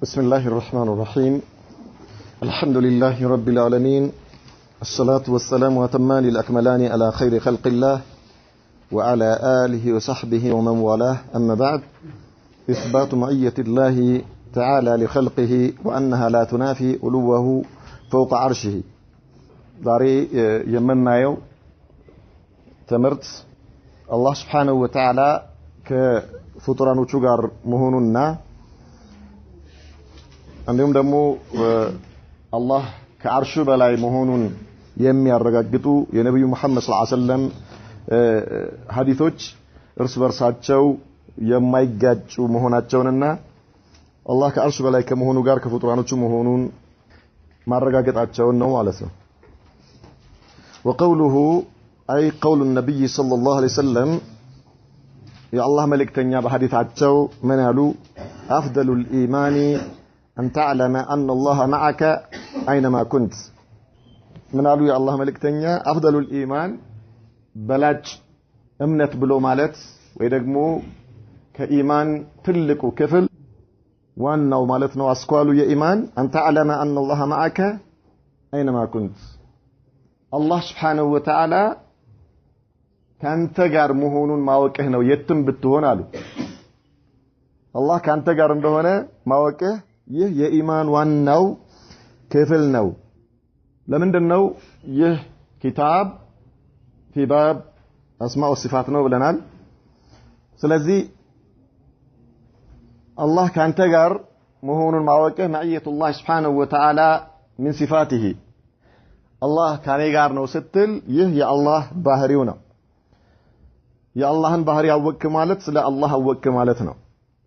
بسم الله الرحمن الرحيم الحمد لله رب العالمين الصلاة والسلام وتمان الأكملان على خير خلق الله وعلى آله وصحبه ومن والاه أما بعد إثبات معية الله تعالى لخلقه وأنها لا تنافي علوه فوق عرشه داري يمنا يو تمرت الله سبحانه وتعالى كفطران وشجار مهوننا عندهم دمو الله كعرش بلاي مهونون يمي الرجاجتو يا نبي محمد صلى الله عليه وسلم حديثوች እርስ በርሳቸው የማይጋጩ መሆናቸውንና አላህ ከአርሽ በላይ ከመሆኑ ጋር ከፍጡራኖቹ መሆኑን ማረጋገጣቸውን ነው ማለት ነው። وقوله أي قول النبي صلى الله عليه وسلم يا الله ملكتኛ በሐዲታቸው ምን ያሉ أفضل الإيمان أن تعلم أن الله معك أينما كنت من قالوا يا الله ملكتኛ أفضل الإيمان بلاج እምነት ብሎ ማለት ወይ ደግሞ ከኢማን ትልቁ ክፍል ዋናው ማለት ነው አስኳሉ የኢማን أن تعلم أن الله معك أينما كنت الله سبحانه وتعالى ካንተ ጋር መሆኑን ማወቅህ ነው የትም ብትሆን አሉ አላህ ካንተ ጋር እንደሆነ ማወቅህ ይህ የኢማን ዋናው ክፍል ነው ለምንድነው ይህ ኪታብ في باب أسماء والصفات ነው ብለናል ስለዚህ አላህ ካንተ ጋር መሆኑን ማወቅህ ማዕየቱላህ Subhanahu Wa Ta'ala من صفاته አላህ ካኔ ጋር ነው ስትል ይህ የአላህ ባህሪው ነው የአላህን ባህሪ አወቅ ማለት ስለ አላህ አወቅ ማለት ነው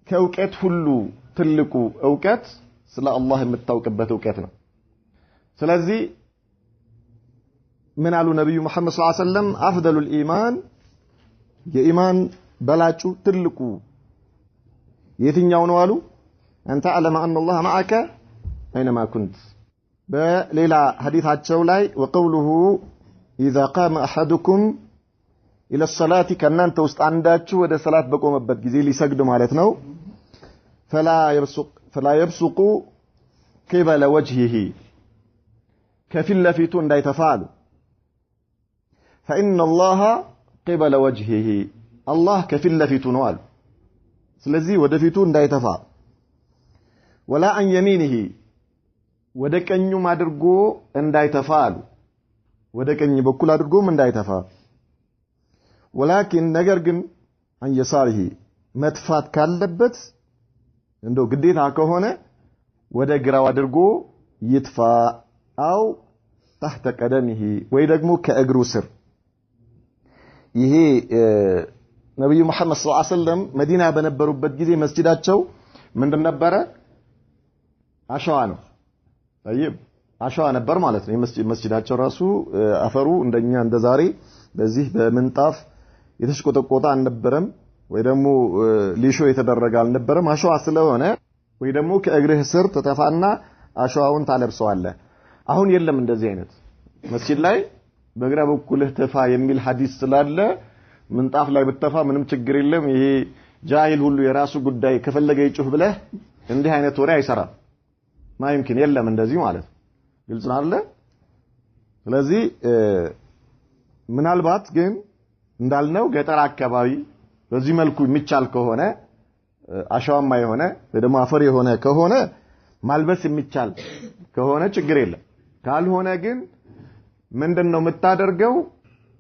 ከእውቀት ሁሉ ትልቁ እውቀት ስለ አላህ የምታውቅበት እውቀት ነው ስለዚህ ምን አሉ ነብዩ መሐመድ ሰለላሁ ዐለይሂ ወሰለም አፍደሉል ኢማን የኢማን በላጩ ትልቁ የትኛው ነው አሉ አንተ ዓለማ ان الله معك اينما كنت በሌላ ሐዲታቸው ላይ وقوله اذا قام احدكم الى الصلاه ከናንተ ውስጥ አንዳችሁ ወደ ሰላት በቆመበት ጊዜ ሊሰግድ ማለት ነው فلا يبصق قبل وجهه كفل لفيتو እንዳይተፋሉ فإن الله قبل وجهه الله كفل لفيتو ነው አሉ ስለዚህ ወደፊቱ እንዳይተፋ ولا عن يمينه ወደ ቀኙም አድርጎ እንዳይተፋ አሉ ወደ ቀኝ በኩል አድርጎም እንዳይተፋ ولكن ነገር ግን عن يساره መጥፋት ካለበት እንደው ግዴታ ከሆነ ወደ ግራው አድርጎ ይጥፋ አው تحت قدمه ወይ ደግሞ ከእግሩ ስር ይሄ ነብዩ መሐመድ ሰለላሁ ዐለይሂ ወሰለም መዲና በነበሩበት ጊዜ መስጂዳቸው ምንድን ነበረ አሸዋ ነው طيب አሸዋ ነበር ማለት ነው መስጂዳቸው ራሱ አፈሩ እንደኛ እንደዛሬ በዚህ በምንጣፍ የተሽቆጠቆጠ አልነበረም ወይ ደግሞ ሊሾ የተደረገ አልነበረም አሸዋ ስለሆነ ወይ ደግሞ ከእግርህ ስር ተተፋና አሸዋውን ታለብሰዋለህ አሁን የለም እንደዚህ አይነት መስጂድ ላይ በግራ በኩልህ ተፋ የሚል ሐዲስ ስላለ ምንጣፍ ላይ ብትተፋ ምንም ችግር የለም ይሄ ጃሂል ሁሉ የራሱ ጉዳይ ከፈለገ ይጩህ ብለህ እንዲህ አይነት ወሬ አይሰራም ማይምኪን የለም እንደዚህ ማለት ግልጽ ነው አይደል ስለዚህ ምናልባት ግን እንዳልነው ገጠር አካባቢ በዚህ መልኩ የሚቻል ከሆነ አሸዋማ የሆነ ወይ ደግሞ አፈር የሆነ ከሆነ ማልበስ የሚቻል ከሆነ ችግር የለም ካልሆነ ግን ምንድነው የምታደርገው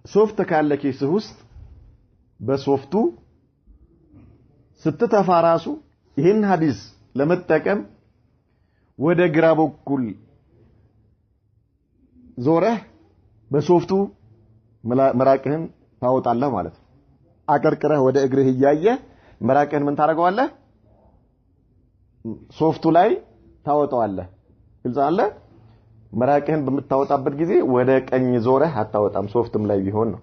ሶፍት ካለ ኪስህ ውስጥ በሶፍቱ ስትተፋ ራሱ ይሄን ሐዲስ ለመጠቀም ወደ ግራ በኩል ዞረህ በሶፍቱ መራቅህን ታወጣለህ ማለት ነው አቀርቅረህ ወደ እግርህ እያየህ መራቅህን ምን ታደርገዋለህ ሶፍቱ ላይ ታወጣዋለህ ግልጽ አለ መራቅህን በመታወጣበት ጊዜ ወደ ቀኝ ዞረህ አታወጣም ሶፍትም ላይ ቢሆን ነው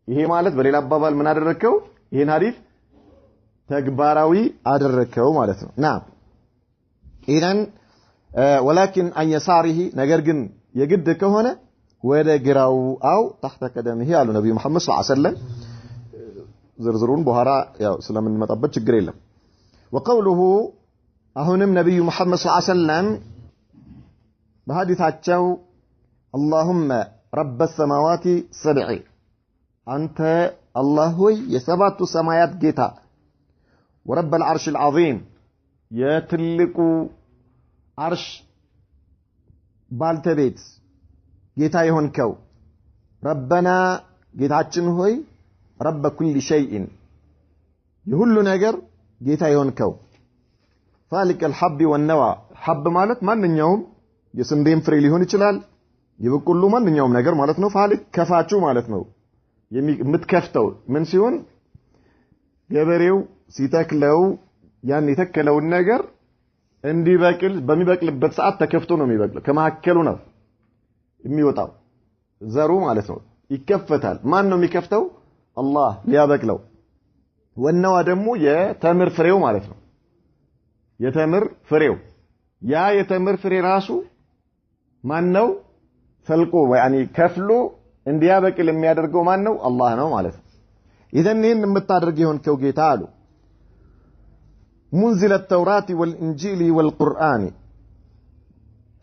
ይሄ ማለት በሌላ አባባል ምን አደረከው ይሄን ሐዲስ ተግባራዊ አደረከው ማለት ነው ና ኢራን ولكن ان يساره ነገር ግን የግድ ከሆነ ወደ ግራው አው تحت قدمه ያሉ ነብዩ መሐመድ ሰለላሁ ዐለይሂ ወሰለም ዝርዝሩን በኋላ ያው ስለምንመጣበት ችግር የለም وقوله አሁንም ነብዩ መሐመድ ሰለላሁ ዐለይሂ ወሰለም በሐዲታቸው اللهم رب السماوات السبع አንተ አላህ ሆይ የሰባቱ ሰማያት ጌታ ورب العرش العظيم የትልቁ አርሽ ባልተቤት ጌታ የሆንከው ረበና ጌታችን ሆይ ረብ ኩል ሸይእ የሁሉ ነገር ጌታ የሆንከው ፋሊቅ الحب والنوى حب ማለት ማንኛውም የስንዴም ፍሬ ሊሆን ይችላል የበቆሎ ማንኛውም ነገር ማለት ነው ፋሊቅ ከፋቹ ማለት ነው የምትከፍተው ምን ሲሆን ገበሬው ሲተክለው ያን የተከለውን ነገር እንዲበቅል በሚበቅልበት ሰዓት ተከፍቶ ነው የሚበቅለው ከመሐከሉ ነው የሚወጣው ዘሩ ማለት ነው ይከፈታል ማን ነው የሚከፍተው አላህ ሊያበቅለው ወነዋ ደግሞ የተምር ፍሬው ማለት ነው የተምር ፍሬው ያ የተምር ፍሬ ራሱ ማን ነው ፈልቆ يعني ከፍሎ እንዲያበቅል የሚያደርገው ማን ነው አላህ ነው ማለት ነው ኢዘን ይሄን የምታደርግ የሆንከው ጌታ አሉ منزل التوراة والإنجيل والقرآن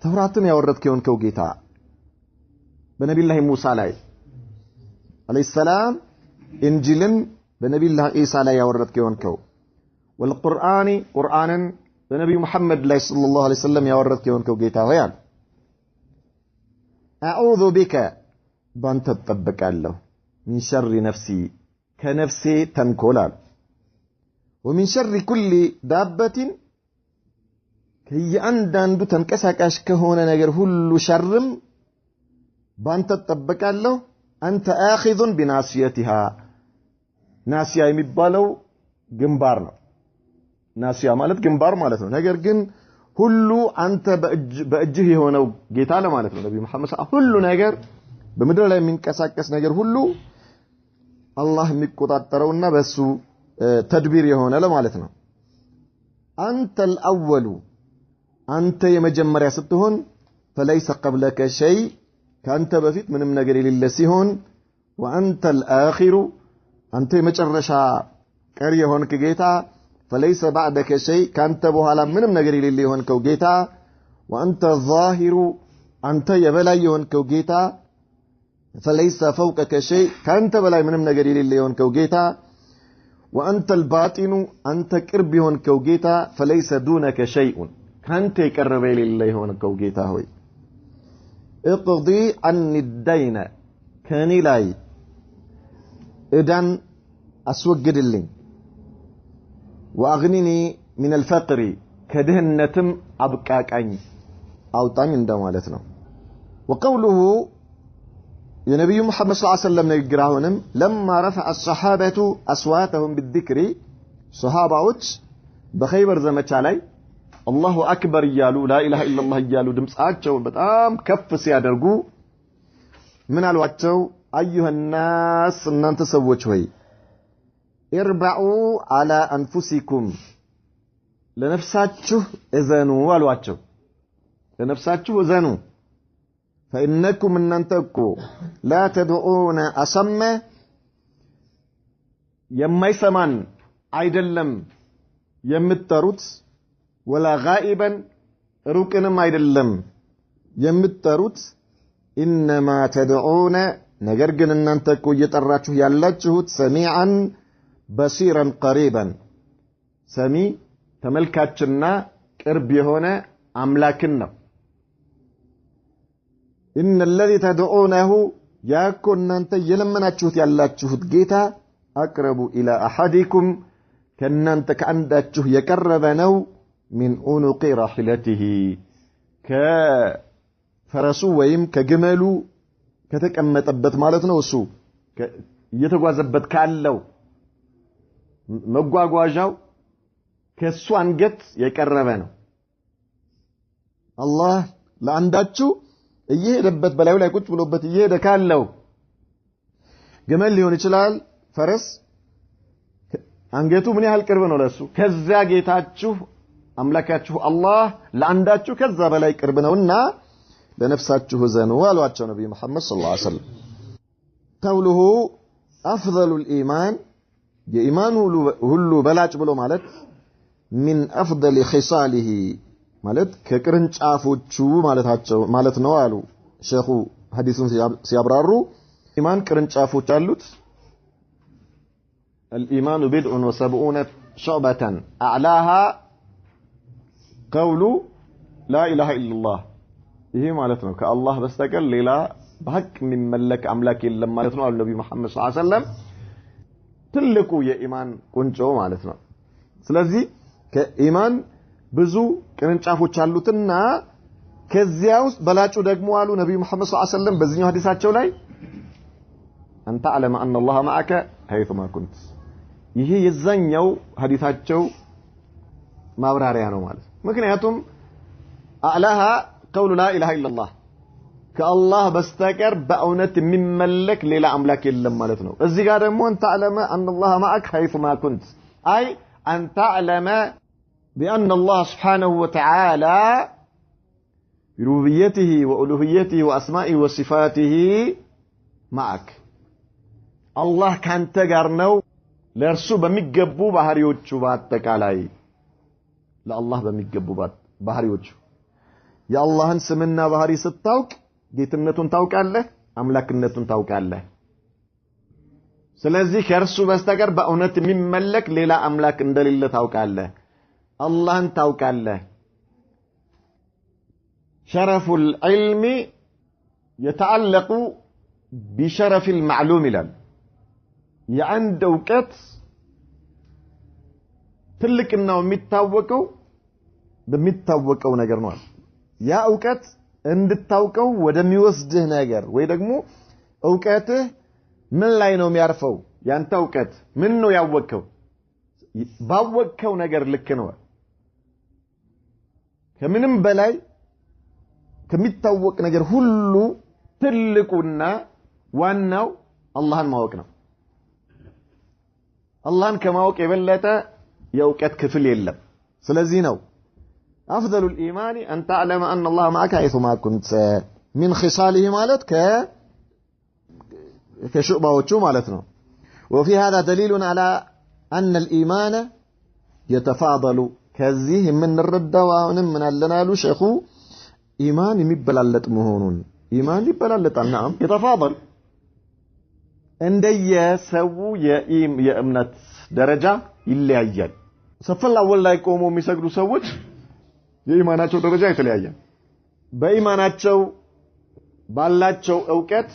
ተውራትን ያወረድከው የሆንከው ጌታ በነብዩላህ ሙሳ ላይ አለይሂ ሰላም ኢንጂልን በነብዩላህ ኢሳ ላይ ያወረድከው የሆንከው والقرآن ቁርአንን በነብዩ መሐመድ ላይ ሰለላሁ ዐለይሂ ወሰለም ያወረድከው የሆንከው ጌታ ሆይ አሉ أعوذ بك بانت تطبقالله من شر نفسي كنفسي تنكولال ومن شر كل دابة كي عندندو تنكساكاش كهونا نجر هلو شرم بانت تطبقالله أنت آخذ بناسيتها ناسيا يمبالو جنبارنا ناسيا مالت جنبار مالتنا نجر جن ሁሉ አንተ በእጅህ የሆነው ጌታ ለማለት ነው ነብዩ መሐመድ ሁሉ ነገር በመድረክ ላይ የሚንቀሳቀስ ነገር ሁሉ አላህ የሚቆጣጠረውና በሱ ተድቢር የሆነ ለማለት ነው አንተ الأول አንተ የመጀመሪያ ስትሆን فليس قبلك شيء ካንተ በፊት ምንም ነገር የሌለ ሲሆን وانت الآخر አንተ የመጨረሻ ቀሪ የሆንክ ጌታ فليس بعدك شيء كانت بوهالا منم نغير لي يهونكو جيتا وانت الظاهر انت يبلاي يهونكو جيتا فليس فوقك شيء كانت بلاي منم نغير لي يهونكو جيتا وانت الباطن انت قرب يهونكو جيتا فليس دونك شيء كانت يقرب لي يهونكو جيتا هوي اقضي عن الدين كاني لاي اذن اسوجد لي واغنني من الفقر كدهنتم ابقاقاኝ አውጣኝ እንደማለት ነው وقوله يا نبي محمد صلى الله عليه وسلم ንግግር አሁንም لما رفع الصحابه اصواتهم بالذكر صحابዎች በኸይበር ዘመቻ ላይ الله اكبر እያሉ لا اله الا الله እያሉ ድምጻቸው በጣም ከፍ ሲያደርጉ ምን አሏቸው ايها الناس እናንተ ሰዎች ሆይ اربعوا على انفسكم ለነፍሳችሁ እዘኑ አሏቸው ለነፍሳችሁ እዘኑ فانكم እናንተኮ لا تدعون اصم የማይሰማን አይደለም የምትጠሩት ولا غائبا ሩቅንም አይደለም የምትጠሩት انما تدعون ነገር ግን እናንተኮ እየጠራችሁ ያላችሁት سميعا بصيرا قريبا سمي ተመልካችና ቅርብ የሆነ አምላክን ነው ان الذي تدعونه ያኮ እናንተ የለመናችሁት ያላችሁት ጌታ اقرب الى احدكم ከእናንተ ከአንዳችሁ የቀረበ ነው من عنق راحلته ከፈረሱ ወይም ከግመሉ ከተቀመጠበት ማለት ነው እሱ እየተጓዘበት ካለው መጓጓዣው ከሱ አንገት የቀረበ ነው አላህ ለአንዳችሁ እየሄደበት በላዩ ላይ ቁጭ ብሎበት እየሄደ ካለው ግመል ሊሆን ይችላል ፈረስ አንገቱ ምን ያህል ቅርብ ነው ለሱ ከዛ ጌታችሁ አምላካችሁ አላህ ለአንዳችሁ ከዛ በላይ ቅርብ ነውና ለነፍሳችሁ ዘኑ አሏቸው ነብዩ መሐመድ ሰለላሁ ዐለይሂ ወሰለም قوله افضل الايمان የኢማን ሁሉ በላጭ ብሎ ማለት من أفضل خصاله ማለት ከቅርንጫፎቹ ማለት ነው አሉ ሼኹ ሐዲሱን ሲያብራሩ ኢማን ቅርንጫፎች አሉት الإيمان بضع وسبعون شعبة أعلاها قول لا إله إلا الله ይሄ ማለት ነው ከአላህ በስተቀር ሌላ በሐቅ የሚመለክ አምላክ የለም ማለት ነው አሉ ነብዩ መሐመድ ሰለላሁ ዐለይሂ ወሰለም ትልቁ የኢማን ቁንጮ ማለት ነው ስለዚህ ከኢማን ብዙ ቅርንጫፎች አሉትና ከዚያ ውስጥ በላጩ ደግሞ አሉ ነብዩ መሐመድ ሰለላሁ ዐለይሂ ወሰለም በዚህኛው ሐዲሳቸው ላይ አንተ አለማ ان الله معك حيثما كنت ይሄ የዛኛው ሐዲሳቸው ማብራሪያ ነው ማለት ምክንያቱም አዕላሃ قول لا اله الا الله ከአላህ በስተቀር በእውነት የሚመለክ ሌላ አምላክ የለም ማለት ነው እዚህ ጋር ደግሞ አንተ አለማ ان الله معك حيثما كنت اي ان تعلم بان الله سبحانه وتعالى بربوبيته وألوهيته وأسمائه وصفاته معك الله ካንተ ጋር ነው ለእርሱ በሚገቡ ባህሪዎቹ በአጠቃላይ ለአላህ በሚገቡ ባህሪዎቹ የአላህን ስምና ባህሪ ስታውቅ ጌትነቱን ታውቃለህ አምላክነቱን ታውቃለህ ስለዚህ ከእርሱ በስተቀር በእውነት የሚመለክ ሌላ አምላክ እንደሌለ ታውቃለህ አላህን ታውቃለህ شرف العلم يتعلق بشرف المعلوم لل የአንድ ዕውቀት ትልቅናው የሚታወቀው በሚታወቀው ነገር ነው ያ ዕውቀት እንድታውቀው ወደሚወስድህ ነገር ወይ ደግሞ ዕውቀትህ ምን ላይ ነው የሚያርፈው ያንተ ዕውቀት ምን ነው ያወቀው ባወቀው ነገር ልክ ነው ከምንም በላይ ከሚታወቅ ነገር ሁሉ ትልቁና ዋናው አላህን ማወቅ ነው አላህን ከማወቅ የበለጠ የዕውቀት ክፍል የለም ስለዚህ ነው أفضل الإيمان أن تعلم أن الله معك حيثما كنت من خصاله مالت كشؤبه مالتنا وفي هذا دليل على أن الإيمان يتفاضل كذيه من الردة ومن اللنال شيخو إيمان يبلالت مهونون إيمان يبلالت نعم يتفاضل عندي يسوو يا أمنت درجة اللي أجل سفل أول لا يقوموا ميسجدوا سوج የኢማናቸው ደረጃ የተለያየ በኢማናቸው ባላቸው ዕውቀት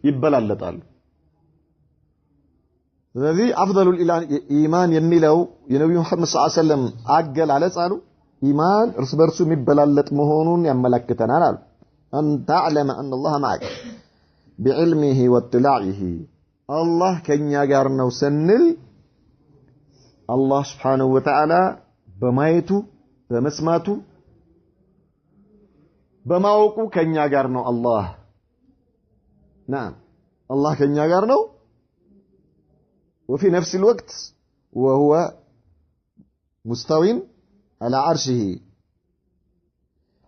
ይበላለጣሉ ስለዚህ أفضل الإيمان የሚለው የነብዩ መሐመድ ሰለላሁ ዐለይሂ ወሰለም አገላለጽ አሉ ኢማን እርስ በርሱ የሚበላለጥ መሆኑን ያመለክተናል አሉ أن تعلم أن الله معك بعلمه واطلاعه الله ከኛ ጋር ነው ስንል አላህ Subhanahu Wa Ta'ala በማየቱ በመስማቱ በማወቁ ከኛ ጋር ነው አላህ نعم الله ከኛ ጋር ነው وفي نفس الوقت وهو مستوٍ على عرشه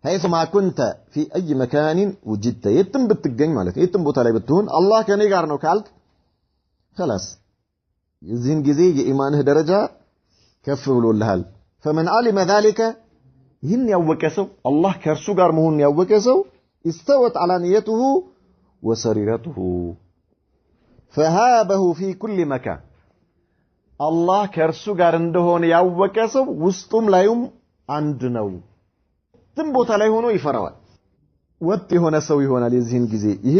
حيثما كنت في أي مكان وجدت يتم بتገኝ ማለት የትም ቦታ ላይ ብትሆን አላህ ከኔ ጋር ነው ካልክ خلاص የዚህን ጊዜ የኢማንህ ደረጃ ከፍ ብሎልሃል فمن علم ذلك ይህን ያወቀ ሰው አላህ ከእርሱ ጋር መሆኑን ያወቀ ሰው استوت علانيته وسريرته فهابه في كل مكان الله ከእርሱ ጋር እንደሆነ ያወቀ ሰው ውስጡም ላይም አንድ ነው ትም ቦታ ላይ ሆኖ ይፈራዋል ወጥ የሆነ ሰው ይሆናል የዚህን ጊዜ ይሄ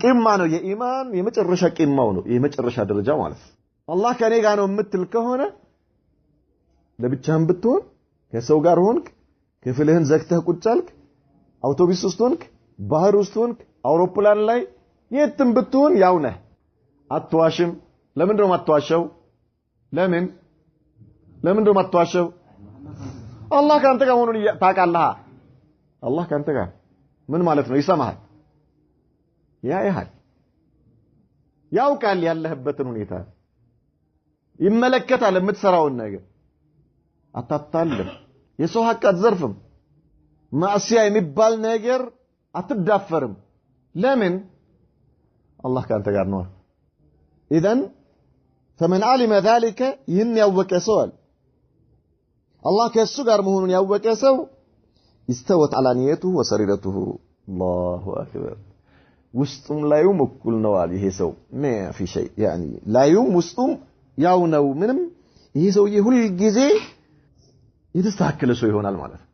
ቂማ ነው የኢማን የመጨረሻ ቂማው ነው የመጨረሻ ደረጃ ማለት አላህ ከኔ ጋር ነው የምትል ከሆነ ለብቻህም ብትሆን ከሰው ጋር ሆንክ ክፍልህን ዘግተህ ቁጭ አልክ አውቶቡስ ውስጥ ሆንክ ባህር ውስጥ ሆንክ አውሮፕላን ላይ የትም ብትሆን ያው ነህ አትዋሽም ለምን ነው ማትዋሸው ለምን ነው ማትዋሸው አላህ ካንተ ጋር ሆኖ ታውቃለህ አላህ ካንተ ጋር ምን ማለት ነው ይሰማሃል ያያል ያውቃል ያለህበትን ሁኔታ ይመለከታል የምትሰራውን ነገር አታታልም የሰው ሐቅ አትዘርፍም ማዕሲያ የሚባል ነገር አትዳፈርም ለምን አላህ ካንተ ጋር ነው اذا فمن علم ذلك ይህን ያወቀ ሰው الله كسو ጋር መሆኑን ያወቀ ሰው استوت على نيته وسريرته الله اكبر ውስጡም ላዩም እኩል ነው አለ ይሄ ሰው ما في شيء يعني ላዩም ውስጡም ያው ነው ምንም ይሄ ሰውዬ ሁሉ ጊዜ የተስተካከለ ሰው ይሆናል ማለት ነው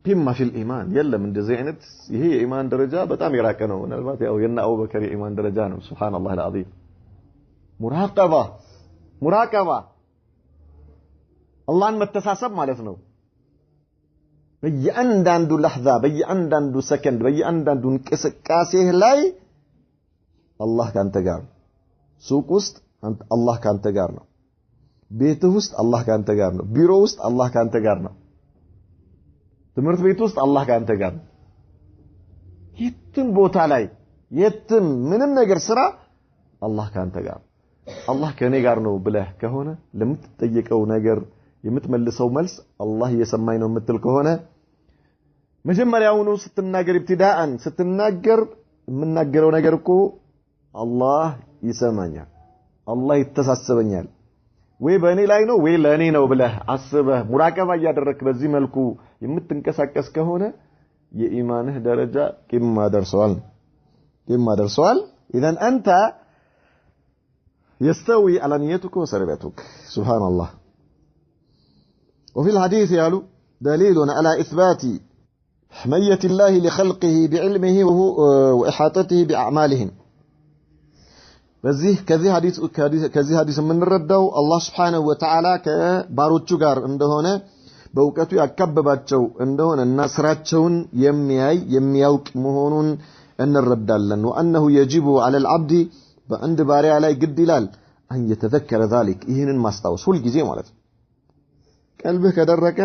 ቢማ في الايمان የለም እንደዚህ አይነት ይሄ የኢማን ደረጃ በጣም የራቀ ነው ምናልባት ያው የና አቡበከር የኢማን ደረጃ ነው ሱብሃንአላህ العظيم ሙራቀባ አላህን መተሳሰብ ማለት ነው በየአንዳንዱ ለሕዛ በየአንዳንዱ ሰከንድ በየአንዳንዱ እንቅስቃሴ ላይ አላህ ካንተ ጋር ነው ሱቅ ውስጥ አላህ ካንተ ጋር ነው ቤት ውስጥ አላህ ካንተ ጋር ነው ቢሮ ውስጥ አላህ ካንተ ጋር ነው ትምህርት ቤት ውስጥ አላህ ካንተ ጋር ነው የትም ቦታ ላይ የትም ምንም ነገር ስራ አላህ ካንተ ጋር አላህ ከኔ ጋር ነው ብለህ ከሆነ ለምትጠየቀው ነገር የምትመልሰው መልስ አላህ እየሰማኝ ነው የምትል ከሆነ መጀመሪያውኑ ስትናገር ኢብቲዳአን ስትናገር የምናገረው ነገር እኮ አላህ ይሰማኛል አላህ ይተሳሰበኛል ወይ በእኔ ላይ ነው ወይ ለእኔ ነው ብለህ አስበህ ሙራቀባ እያደረክ በዚህ መልኩ የምትንቀሳቀስ ከሆነ የኢማንህ ደረጃ ቂማ ደርሷል اذا انت يستوي على نيتك وسريرتك سبحان الله وفي الحديث يالو دليل على إثبات حمية الله لخلقه بعلمه وإحاطته بأعمالهم كذي حديث من الردو الله سبحانه وتعالى كباروتشو غار اندهونه بوقتو يكبباتشو اندهونه الناسراتشون يمياوك مهونون ان الردالن وأنه يجب على العبد بأند باري علي قد دلال أن يتذكر ذلك إهن ما استوس هو الجزي مالت قلبه كدرك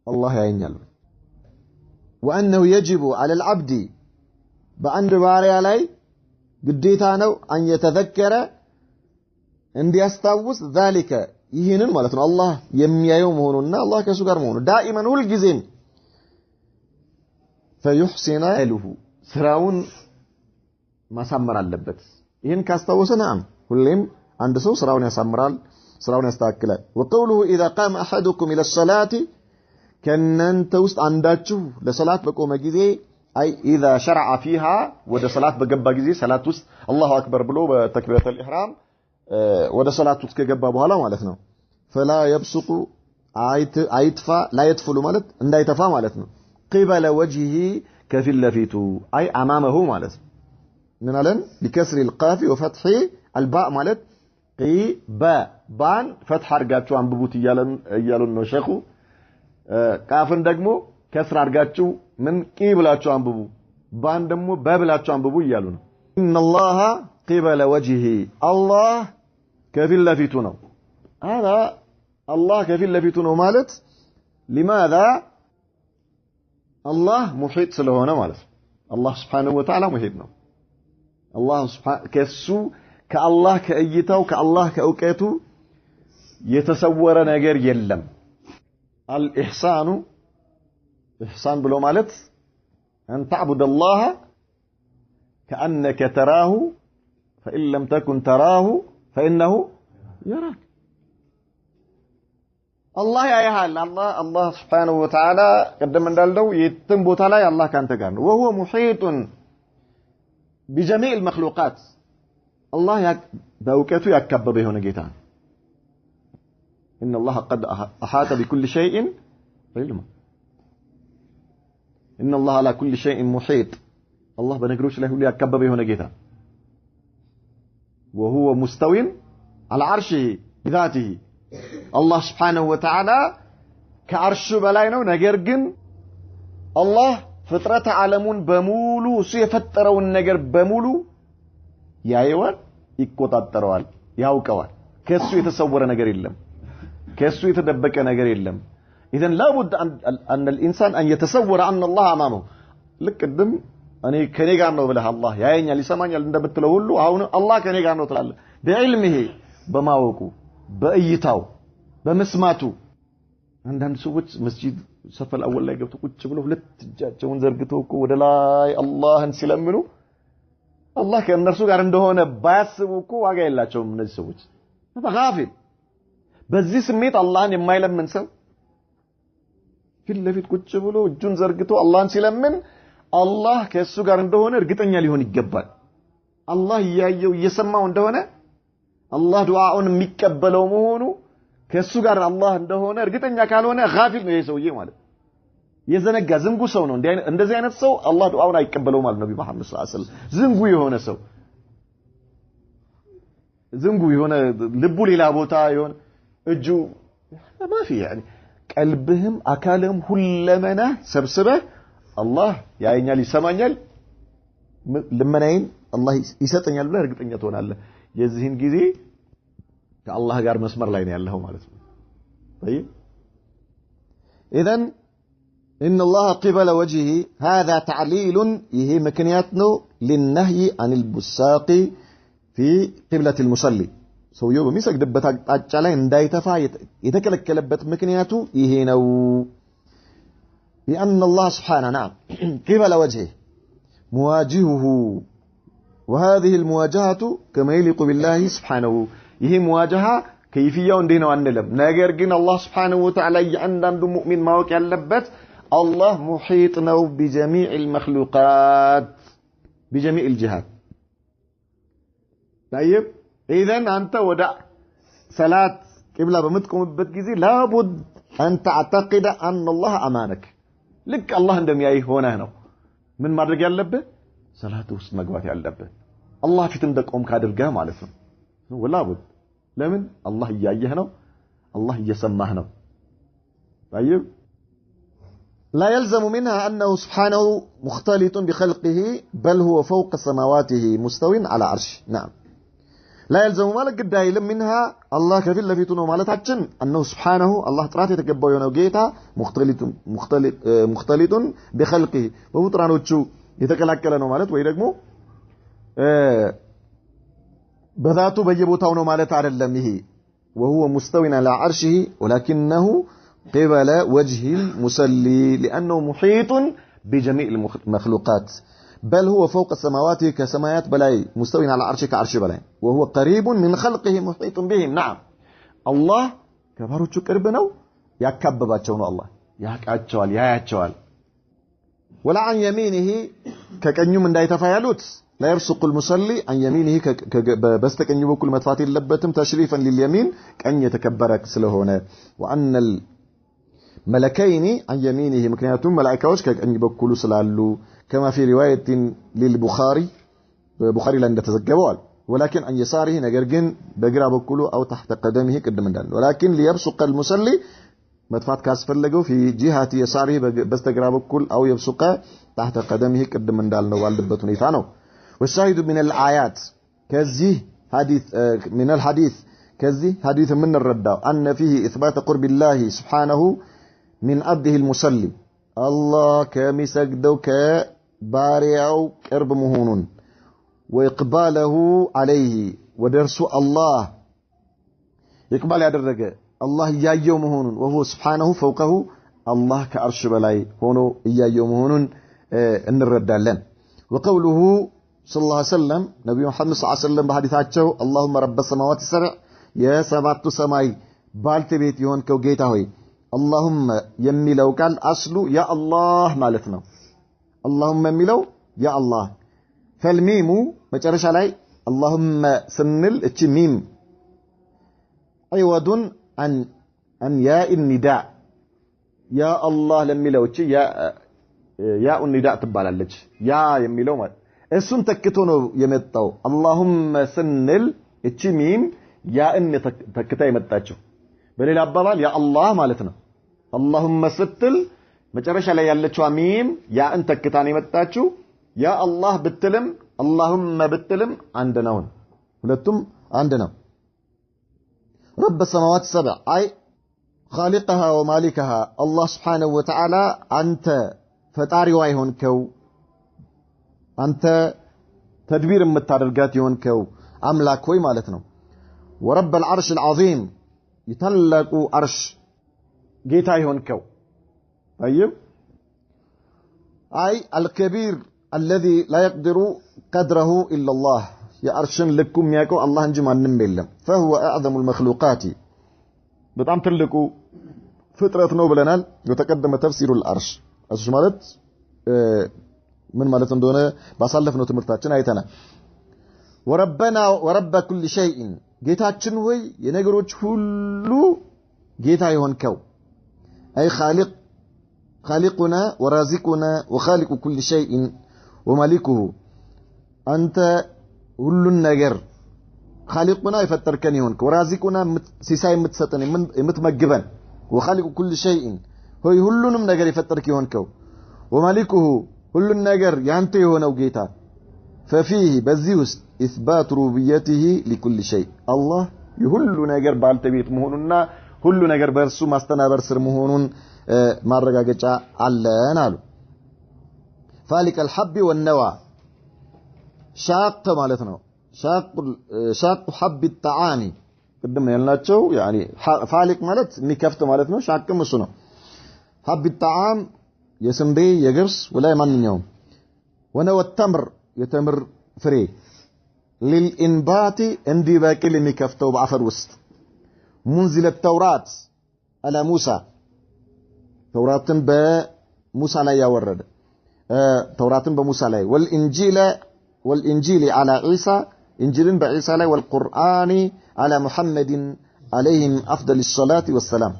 الله يعينيال وأنه يجب على العبد بأند باري علي قديتا نو أن يتذكر أن يستوس ذلك ይህንን ማለት ነው አላህ የሚያየው መሆኑና አላህ ከሱ ጋር መሆኑ ዳኢማ ሁሉ ጊዜም فيحسن له ስራውን ማሳመር አለበት ይሄን ካስተዋወሰ نعم ሁሌም አንድ ሰው ስራውን ያሳምራል ስራውን ያስተካክላል وقوله اذا قام احدكم الى الصلاه ከነንተ ውስጥ አንዳችሁ ለሰላት በቆመ ጊዜ አይ اذا شرع فيها ወደ ሰላት በገባ ጊዜ ሰላት ውስጥ አላሁ አክበር ብሎ በተክቢረተ الإحرام ወደ ሰላት ውስጥ ከገባ በኋላ ማለት ነው فلا يبصق አይጥፋ لا يدفل ማለት እንዳይተፋ ማለት ነው قبل وجهه كفل لفيته اي امامه ማለት من علن بكسر القاف وفتح الباء ማለት ባን فتح አርጋችሁ አንብቡት እያሉን ነው ሸኹ ቃፍን ደግሞ ከስር አርጋችሁ ምን ብላችሁ አንብቡ ባን ደግሞ በብላችሁ አንብቡ እያሉ ነው ان الله قبل وجهه الله كفل لفيته ነው هذا الله كفل لفيته ነው ማለት لماذا الله محيط ስለሆነ ማለት الله سبحانه وتعالى محيط ነው الله سبحانه ከሱ ከአላህ ከእይታው ከአላህ ከእውቀቱ የተሰወረ ነገር የለም الإحسان إحسان ብሎ ማለት أن تعبد الله كأنك تراه فإن لم تكن تراه فإنه يراك الله ያያል الله سبحانه وتعالى ቀደም እንዳልነው የትም ቦታ ላይ አላህ ካንተ ጋር ነው وهو محيط بجميع المخلوقات الله በእውቀቱ ያከበበ የሆነ ጌታ إن الله قد أحاط بكل شيء علما إن الله على كل شيء محيط الله በነገሮች ላይ ሁሉ ያከበበ የሆነ ጌታ وهو مستوٍ على عرشه بذاته الله سبحانه وتعالى كعرش በላይ ነው ነገር ግን الله ፍጥረት ዓለሙን በሙሉ እሱ የፈጠረውን ነገር በሙሉ ያየዋል ይቆጣጠረዋል ያውቀዋል ከሱ የተሰወረ ነገር የለም ከሱ የተደበቀ ነገር የለም اذا لابد ان الانسان ان يتصور ان الله امامه ለቅድም እኔ ከኔ ጋር ነው ብለህ አላህ ያየኛል ይሰማኛል እንደምትለው ሁሉ አሁን አላህ ከኔ ጋር ነው ትላለህ በዕልምህ በማወቁ በእይታው በመስማቱ አንዳንድ ሰዎች መስጂድ ሰፈል አወል ላይ ገብተው ቁጭ ብለው ሁለት እጃቸውን ዘርግተው እኮ ወደ ላይ አላህን ሲለምኑ አላህ ከእነርሱ ጋር እንደሆነ ባያስቡ እኮ ዋጋ የላቸውም እነዚህ ሰዎች ተጋፊል በዚህ ስሜት አላህን የማይለምን ሰው ፊት ለፊት ቁጭ ብሎ እጁን ዘርግቶ አላህን ሲለምን አላህ ከሱ ጋር እንደሆነ እርግጠኛ ሊሆን ይገባል። አላህ ያየው እየሰማው እንደሆነ አላህ ዱዓውን የሚቀበለው መሆኑ ከሱ ጋር አላህ እንደሆነ እርግጠኛ ካልሆነ ጋፊል ነው የሰውዬ ማለት የዘነጋ ዝንጉ ሰው ነው። እንደዚህ አይነት ሰው አላህ ዱዓውን አይቀበለው ማለት ነብዩ መሐመድ ሰለላሁ ዐለይሂ ወሰለም ዝንጉ የሆነ ሰው ዝንጉ የሆነ ልቡ ሌላ ቦታ የሆነ እጁ ማፊ يعني ቀልብህም አካልህም ሁለመና ሰብስበህ አላህ ያየኛል ይሰማኛል ልመናዬን አላህ ይሰጠኛል ብለህ እርግጠኛ ትሆናለህ። የዚህን ጊዜ ከአላህ ጋር መስመር ላይ ነው ያለው ማለት ነው። طيب اذا ان الله قبل وجهه هذا تعليل ይሄ ምክንያት ነው للنهي عن البصاق في قبلة المصلي ሰውየው በሚሰግድበት አቅጣጫ ላይ እንዳይተፋ የተከለከለበት ምክንያቱ ይሄ ነው። لأن الله سبحانه نعم قبل وجهه مواجهه وهذه المواجهة كما يليق بالله سبحانه ይሄ مواجهة كيفية እንዴ ነው አንልም። ነገር ግን አላህ سبحانه وتعالى እያንዳንዱ ሙእሚን ማወቅ ያለበት الله محيط ነው بجميع المخلوقات بجميع الجهات. طيب اذا انت ودا صلاه قبلة በምትቆምበት ጊዜ لابد ان تعتقد ان الله امامك ልክ አላህ እንደሚያይ ሆነህ ነው ምን ማድረግ ያለብህ ሰላት ውስጥ መግባት ያለብህ አላህ ፊት እንደቆምክ አድርገህ ማለት ነው። ወላሂ ለምን አላህ እያየህ ነው አላህ እየሰማህ ነው። طيب لا يلزم منها أنه سبحانه مختلط بخلقه بل هو فوق سماواته مستوٍ على عرشه. نعم لا يلزم مالك قد منها الله كفيل لفيتنا مالتاችን أنه سبحانه الله ጥራት የተገባው የሆነው ጌታ مختلط بخلقه በፍጥረቶቹ የተቀላቀለ ነው ማለት ወይ ደግሞ በዛቱ በየቦታው ነው ማለት አይደለም። ይሄ وهو مستوٍ على عرشه ولكنه قبل وجه المصلي لأنه محيط بجميع المخلوقات بل هو فوق السماوات كسماوات بلاي مستوٍ على عرشه كعرش بلاي وهو قريب من خلقه محيط بهم. نعم الله كباروቹ ቅርብ ነው ያካበባቸው ነው አላህ ያቃቸዋል ያያቸዋል። ولا عن يمينه ከቀኙም እንዳይተፋ ያሉት لا يرسق المصلي عن يمينه በስተቀኙ በኩል መጥፋት የለበትም تشريفا لليمين ቀኝ የተከበረክ ስለሆነ وأن ملكين عن يمينه ምክንያቱም መላእክቶች ከቀኝ በኩል ስላሉ كما في روايه للبخاري بخاري ላይ እንደተዘገበዋል ولكن عن يساره ነገር ግን በግራ በኩሉ او تحت قدمه ቅድም እንዳለ ولكن ليبصق المصلي መጥፋት ካስፈለገው في جهه يساره በስተግራ በኩል او يبصق تحت قدمه ቅድም እንዳልነው ባለበት ሁኔታ ነው። والشاهد من الآيات كذي حديث من الحديث كذي حديث من الرداء أن فيه إثبات قرب الله سبحانه من عبده المصلي الله كمسجدو كبارعو قرب مهون وإقباله عليه ودرس الله إقبال يدرج الله يايو مهون وهو سبحانه فوقه الله كعرش بلاي هونو يايو مهون ان الردالن. وقوله صلى الله عليه وسلم نبي محمد صلى الله عليه وسلم بحديثاته اللهم رب السماوات السبع يا سبعة سماي بالتبيت يهونكو ጌታ ሆይ اللهم የሚለው ቃል አስሉ ያ አላህ ማለት ነው። اللهم የሚለው ያ አላህ ፈልሚሙ መጨረሻ ላይ اللهم ስንል እቺ ሚም عوض عن ياء النداء ያ አላህ ለሚለው እቺ ያ النداء ትባላለች። ያ የሚለው ማለት እሱን ተክቶ ነው የመጣው። اللهم ስንል እቺ ሚም ያእን ተክታ የመጣችው በሌላ አባባል ያ አላህ ማለት ነው። اللهم ስትል መጨረሻ ላይ ያለችው ሚም ያእን ተክታ ነው የመጣችው። ያ አላህ ብትልም اللهم ብትልም አንድ ነው፣ ሁለቱም አንድ ነው። رب السماوات السبع أي خالقها ومالكها الله سبحانه وتعالى أنت ፈጣሪዋ ይሆንከው አንተ ተድቢር የምታደርጋት ይሆንከው አምላክ ሆይ ማለት ነው። ورب العرش العظيم يتلق عرش ጌታ ይሆንከው طيب أي الكبير الذي لا يقدر قدره إلا الله يا عرشن لكم ياكو الله እንጂ ማንም የለም فهو أعظم المخلوقات በጣም ትልቁ ፍጥረት ነው ብለናል የተቀደመ ተፍሲሩል አርሽ እሱ ማለት ምን ማለት እንደሆነ ባሳለፍነው ትምህርታችን አይተናል ወረበና ወረበ ኩል ሸይء ጌታችን ሆይ የነገሮች ሁሉ ጌታ ይሆንከው አይ خالقنا ورازقنا وخالق كل شيء ومالكه أنت كل النجر خالقنا يفتركني هونك ورازقنا سيساي متسطني متمجبا وخالق كل شيء هو كلهم نجر يفترك هونك ومالكه كل النجر يانتي هنا وجيتا ففيه بزيوس إثبات ربوبيته لكل شيء الله يهل نجر بالتبيت مهوننا كل نجر برسو ماستنا برسر مهونون ማረጋገጫ አለን አሉ فالك الحب والنوى شاق ማለት ነው شاق حب الطعام قدم ያልናቸው يعني فالك ማለት የሚከፍት ማለት ነው ሻቅም እሱ ነው حب الطعام የስንዴ የገብስ ወላይ ማንኛውም ونوى التمر የተምር ፍሬ للانبات እንዲበቅል የሚከፍተው በአፈር ውስጥ منزل التوراة على موسى ተውራትን በሙሳ ላይ ያወረደ ተውራትን በሙሳ ላይ والانجيل على عيسى انجيልን በዒሳ ላይ والقرآن على محمد عليهم افضل الصلاه والسلام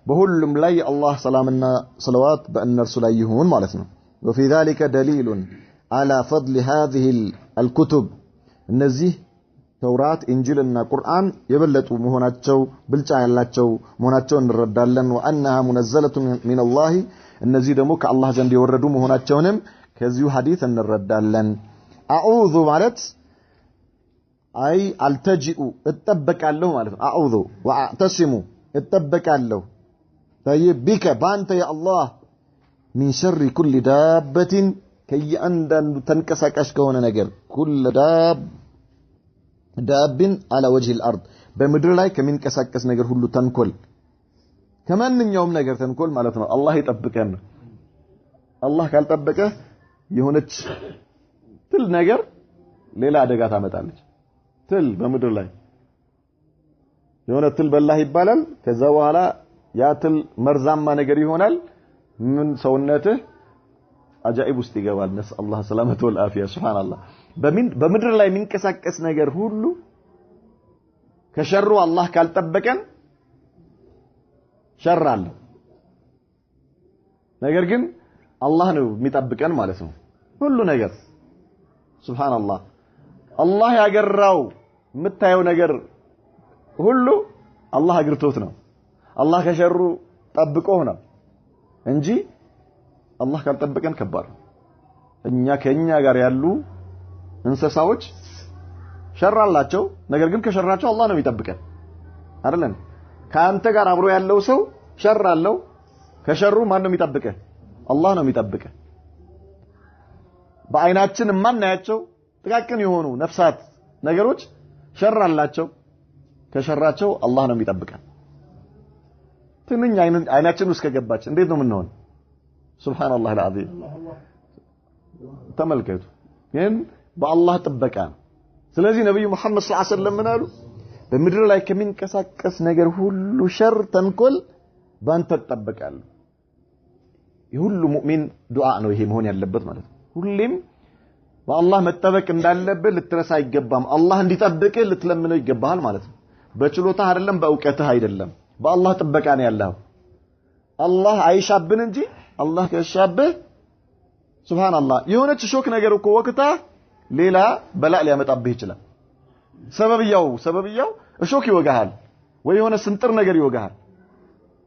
በሁሉም ላይ አላህ ሰላምና ሰለዋት በእነርሱ ላይ ይሁን ማለት ነው وفي ذلك دليل على فضل هذه الكتب እነዚህ ተውራት እንጂልና ቁርአን የበለጡ መሆናቸው ብልጫ ያላቸው መሆናቸው እንረዳለን ወአንها منزله من الله እነዚህ ደግሞ ከአላህ ዘንድ የወረዱ መሆናቸውንም ከዚሁ ሐዲስ እንረዳለን አዑዙ ማለት አይ አልተጂኡ እጠበቃለሁ ማለት ነው አዑዙ ወአዕተሲሙ እጠበቃለሁ በይቢከ ባንተ ያ አላህ من شر كل دابة ከየአንዳንዱ ተንቀሳቃሽ ከሆነ ነገር كل دابن على وجه الارض በምድር ላይ ከሚንቀሳቀስ ነገር ሁሉ ተንኮል ከማንኛውም ነገር ተንኮል ማለት ነው አላህ ይጠብቀን አላህ ካልጠበቀ የሆነች ትል ነገር ሌላ አደጋ ታመጣለች ትል በምድር ላይ የሆነ ትል በላህ ይባላል ከዛ በኋላ ያ ትል መርዛማ ነገር ይሆናል ምን ሰውነትህ አጃኢብ ውስጥ ይገባል ነስ አላህ ሰላመቱ ወልአፊያ ሱብሃንአላህ በምድር ላይ የሚንቀሳቀስ ነገር ሁሉ ከሸሩ አላህ ካልጠበቀን ሸር አለው ነገር ግን አላህ ነው የሚጠብቀን ማለት ነው ሁሉ ነገር ሱብሃንአላህ አላህ ያገራው የምታየው ነገር ሁሉ አላህ አግርቶት ነው አላህ ከሸሩ ጠብቆህ ነው እንጂ አላህ ካልጠበቀን ከባድ እኛ ከኛ ጋር ያሉ እንስሳዎች ሸር አላቸው ነገር ግን ከሸራቸው አላህ ነው የሚጠብቀን አይደለም ካንተ ጋር አብሮ ያለው ሰው ሸር አለው ከሸሩ ማን ነው የሚጠብቀን አላህ ነው የሚጠብቀን በአይናችን ማናያቸው ጥቃቅን የሆኑ ነፍሳት ነገሮች ሸር አላቸው ከሸራቸው አላህ ነው የሚጠብቀን ትንኛ አይናችን ውስጥ ከገባች እንዴት ነው የምንሆን ሱብሃንአላህ العظيم ተመልከቱ ግን በአላህ ጥበቃ ስለዚህ ነብዩ መሐመድ ሰለላሁ ዐለይሂ ወሰለም ምናሉ በምድር ላይ ከሚንቀሳቀስ ነገር ሁሉ ሸር ተንኮል ባንተ ተጠበቃለሁ የሁሉ ሙእሚን ዱዓ ነው ይሄ መሆን ያለበት ማለት ነው ሁሌም በአላህ መጠበቅ እንዳለበት ልትረሳ አይገባም አላህ እንዲጠብቅህ ልትለምነው ይገባል ማለት ነው በችሎታ አይደለም በእውቀትህ አይደለም በአላህ ጥበቃ ነው ያለው አላህ አይሻብን እንጂ አላህ ከሻብህ ሱብሃንአላህ የሆነች ሾክ ነገር እኮ ወቅታ ሌላ በላእ ሊያመጣብህ ይችላል ሰበብያው ሾክ ይወጋሃል ወይ የሆነ ስንጥር ነገር ይወጋሃል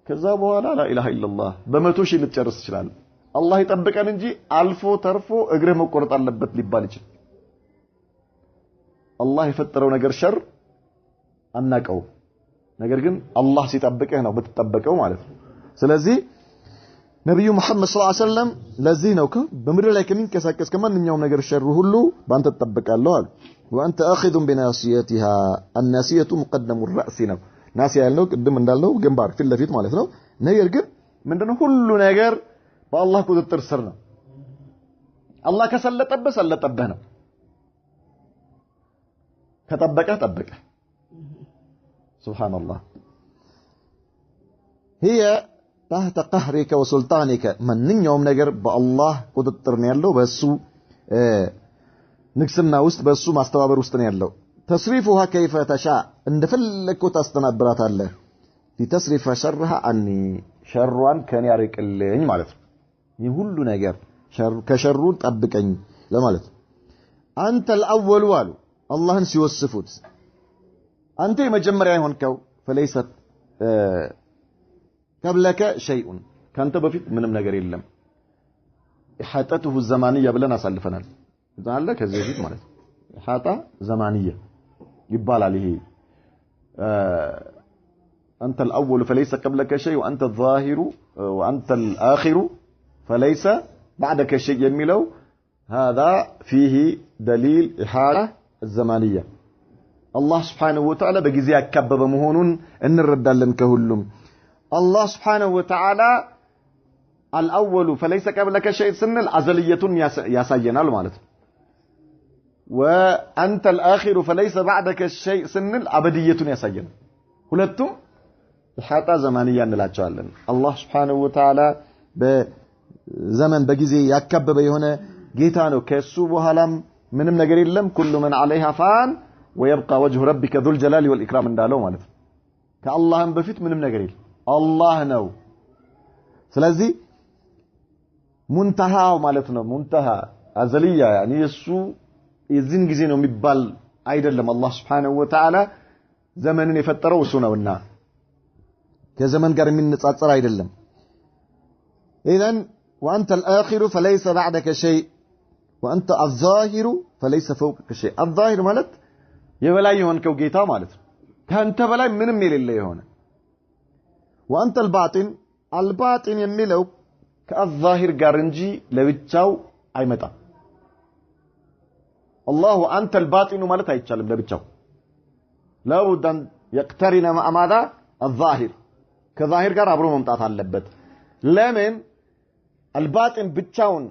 ከዛ በኋላ ላ ኢላሃ ኢላላህ በመቶ ሺህ ልትጨርስ ይችላል አላህ ይጠብቀን እንጂ አልፎ ተርፎ እግርህ መቆረጥ አለበት ሊባል ይችላል አላህ የፈጠረው ነገር ሸር አናቀው ነገር ግን አላህ ሲጠብቅህ ነው በተጠበቀው ማለት ነው ስለዚህ ነብዩ መሐመድ ሰለላሁ ዐለይሂ ወሰለም ለዚህ ነው በምድር ላይ ከሚንቀሳቀስ ከማንኛውም ነገር ሸር ሁሉ ባንተ ተጠብቃለሁ አሉ وانت اخذ بناصيتها الناصيه مقدم الراس ነው ናሲያ ያልነው ቅድም እንዳልነው ግንባር ፊት ለፊት ማለት ነው ነገር ግን ምንድነው ሁሉ ነገር በአላህ ቁጥጥር ስር ነው አላህ ከሰለጠበህ ነው ከጠበቀህ ሱብሃንአላህ هي تحت قهرك وسلطانك من يوم نجر بالله قدرتن ያለው በሱ ንግስና ውስጥ በሱ ማስተባበር ውስጥ ነው ያለው تصريفها كيف تشاء እንደፈለከው ታስተናብራታለህ لتصرف شرها عني شرዋን ከኔ ያርቅልኝ ማለት ነው ይህ ሁሉ ነገር ከሸሩ ጠብቀኝ ለማለት አንተ الأول ዋሉ አላህን ሲወስፉት አንተ የመጀመሪያ ይሆንከው فليس قبلك شيء كانت بفيت منم ነገር የለም احاطته الزمانيه ብለን አሳልፈናል ዛለ ከዚህ በፊት ማለት احاطه زمانيه ይባላል ይሄ انت الاول فليس قبلك شيء وانت الظاهر وانت الاخر فليس بعدك شيء የሚለው هذا فيه دليل احاطه الزمانيه الله سبحانه وتعالى በጊዜ ያካበበ መሆኑን እንረዳለን ከሁሉም الله سبحانه وتعالى الأول فليس قبلك شيء سنل أزلية يساينال ማለት وأنت الآخر فليس بعدك شيء سنل أبدية يساين ሁለቱም ኢሓጣ ዘማንያ እንላቸዋለን الله سبحانه وتعالى በዘመን በጊዜ ያከበበ የሆነ ጌታ ነው ከሱ በኋላም ምንም ነገር የለም كل من عليها فان ويبقى وجه ربك ذو الجلال والإكرام እንዳለው ማለት ከአላህም በፊት ምንም ነገር የለም الله ነው ስለዚህ ሙንተሃው ማለት ነው ሙንተሃ አዘልያ يعني እሱ የዚህን ጊዜ ነው የሚባል አይደለም አላህ Subhanahu Wa Ta'ala ዘመንን የፈጠረው እሱ ነውና ከዘመን ጋር የሚነጻጸር አይደለም اذا وانت الاخر فليس بعدك شيء وانت الظاهر فليس فوقك شيء الظاهر ማለት የበላይ የሆንከው ጌታ ማለት ነው ካንተ በላይ ምንም የሌለ የሆነ وانت الباطن የሚለው ከአዛሂር ጋር እንጂ ለብቻው አይመጣም الله انت الباطن ማለት አይቻልም ለብቻው لابد ان يقترن مع ماذا الظاهر ከዛሂር ጋር አብሮ መምጣት አለበት ለምን الباطن ብቻውን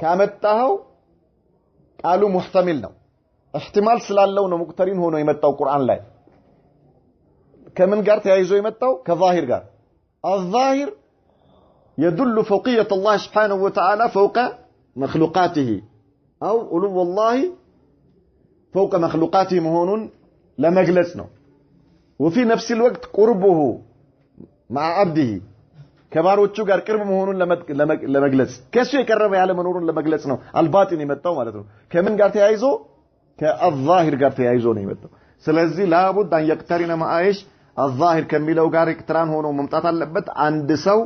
ካመጣው ቃሉ ሙህተሚል ነው احتمال ስላለው ነው ሙቅተሪን ሆኖ የመጣው ቁርአን ላይ كمن قال تيايزو يمتاو كظاهر قال الظاهر يدل فوقية الله سبحانه وتعالى فوق مخلوقاته أو علو الله فوق مخلوقاته مهون لمجلسنا وفي نفس الوقت قربه مع عبده كبارو تشوغار قرب مهون لمجلس كيسو يقرب على منور لمجلسنا الباطن يمتاو معناته كمن قال تيايزو كالظاهر قال تيايزو يمتاو ስለዚህ لابد ان يقترن مع ايش الظاهر ከሚለው ጋር ኢክትራን ሆኖ መምጣት አለበት አንድ ሰው